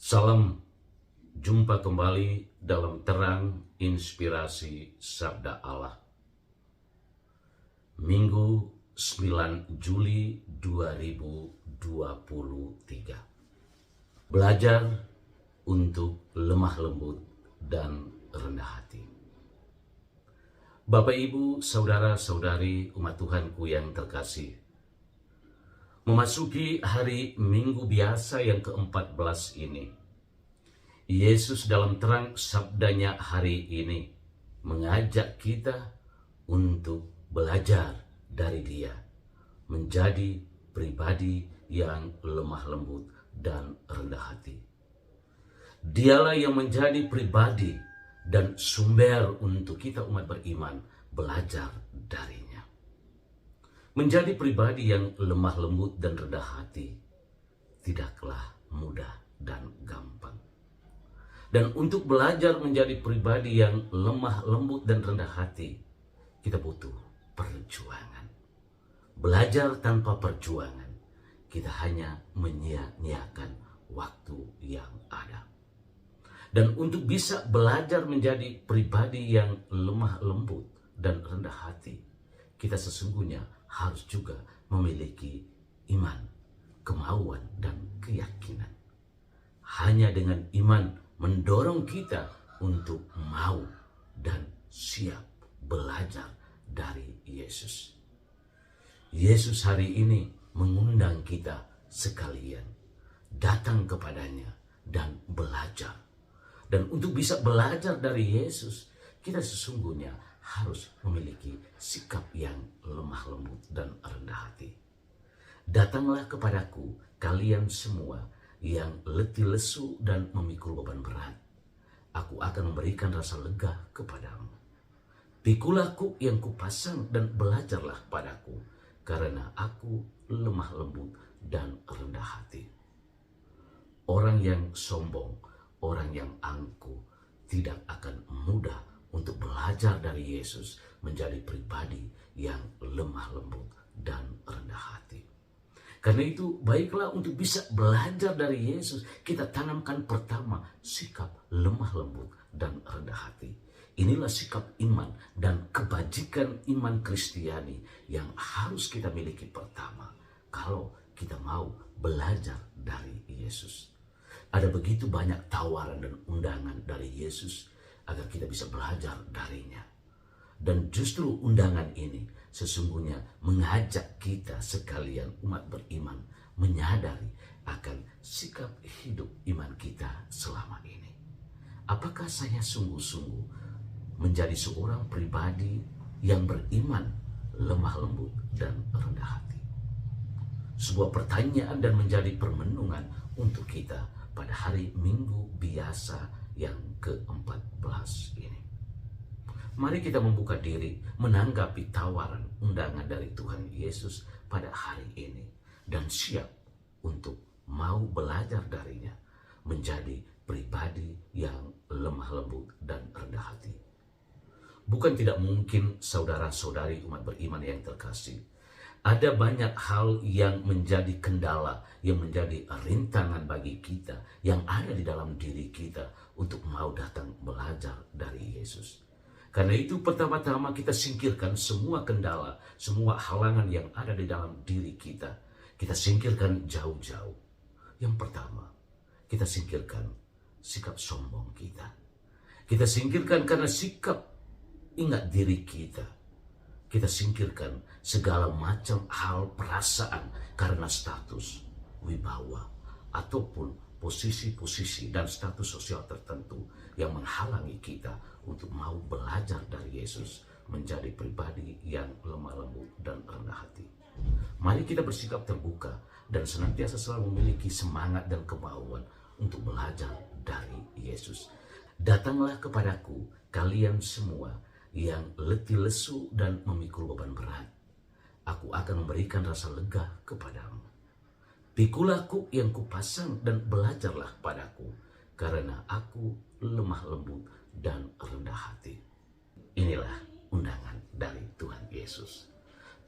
Salam, jumpa kembali dalam terang inspirasi Sabda Allah. Minggu 9 Juli 2023. Belajar untuk lemah lembut dan rendah hati. Bapak, Ibu, saudara-saudari umat Tuhanku yang terkasih, memasuki hari Minggu biasa yang ke-14 ini, Yesus dalam terang sabdanya hari ini mengajak kita untuk belajar dari Dia, menjadi pribadi yang lemah lembut dan rendah hati. Dialah yang menjadi pribadi dan sumber untuk kita umat beriman belajar darinya. Menjadi pribadi yang lemah lembut dan rendah hati tidaklah mudah dan gampang. Dan untuk belajar menjadi pribadi yang lemah lembut dan rendah hati, kita butuh perjuangan. Belajar tanpa perjuangan, kita hanya menyia-nyiakan waktu yang ada. Dan untuk bisa belajar menjadi pribadi yang lemah lembut dan rendah hati, kita sesungguhnya harus juga memiliki iman, kemauan, dan keyakinan. Hanya dengan iman mendorong kita untuk mau dan siap belajar dari Yesus. Yesus hari ini mengundang kita sekalian datang kepadanya dan belajar. Dan untuk bisa belajar dari Yesus, kita sesungguhnya harus memiliki sikap yang lemah lembut dan rendah hati. Datanglah kepadaku kalian semua yang letih lesu dan memikul beban berat. Aku akan memberikan rasa lega kepadamu. Pikulah kuk yang kupasang dan belajarlah padaku, karena aku lemah lembut dan rendah hati. Orang yang sombong, orang yang angkuh tidak akan mudah untuk belajar dari Yesus menjadi pribadi yang lemah lembut dan rendah hati. Karena itu baiklah untuk bisa belajar dari Yesus, kita tanamkan pertama sikap lemah lembut dan rendah hati. Inilah sikap iman dan kebajikan iman Kristiani yang harus kita miliki pertama kalau kita mau belajar dari Yesus. Ada begitu banyak tawaran dan undangan dari Yesus agar kita bisa belajar darinya. Dan justru undangan ini sesungguhnya mengajak kita sekalian umat beriman menyadari akan sikap hidup iman kita selama ini. Apakah saya sungguh-sungguh menjadi seorang pribadi yang beriman, lemah lembut, dan rendah hati? Sebuah pertanyaan dan menjadi permenungan untuk kita pada hari Minggu biasa yang ke-14 ini. Mari kita membuka diri menanggapi tawaran undangan dari Tuhan Yesus pada hari ini dan siap untuk mau belajar darinya menjadi pribadi yang lemah lembut dan rendah hati. Bukan tidak mungkin saudara-saudari umat beriman yang terkasih, ada banyak hal yang menjadi kendala, yang menjadi rintangan bagi kita, yang ada di dalam diri kita untuk mau datang belajar dari Yesus. Karena itu pertama-tama kita singkirkan semua kendala, semua halangan yang ada di dalam diri kita. Kita singkirkan jauh-jauh. Yang pertama, kita singkirkan sikap sombong kita. Kita singkirkan karena sikap ingat diri kita. Kita singkirkan segala macam hal perasaan karena status, wibawa, ataupun posisi-posisi dan status sosial tertentu yang menghalangi kita untuk mau belajar dari Yesus menjadi pribadi yang lemah lembut dan rendah hati. Mari kita bersikap terbuka dan senantiasa selalu memiliki semangat dan kemauan untuk belajar dari Yesus. Datanglah kepadaku kalian semua yang letih lesu dan memikul beban berat. Aku akan memberikan rasa lega kepadamu. Pikulah kuk yang kupasang dan belajarlah padaku, karena aku lemah lembut dan rendah hati. Inilah undangan dari Tuhan Yesus.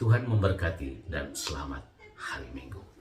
Tuhan memberkati dan selamat hari Minggu.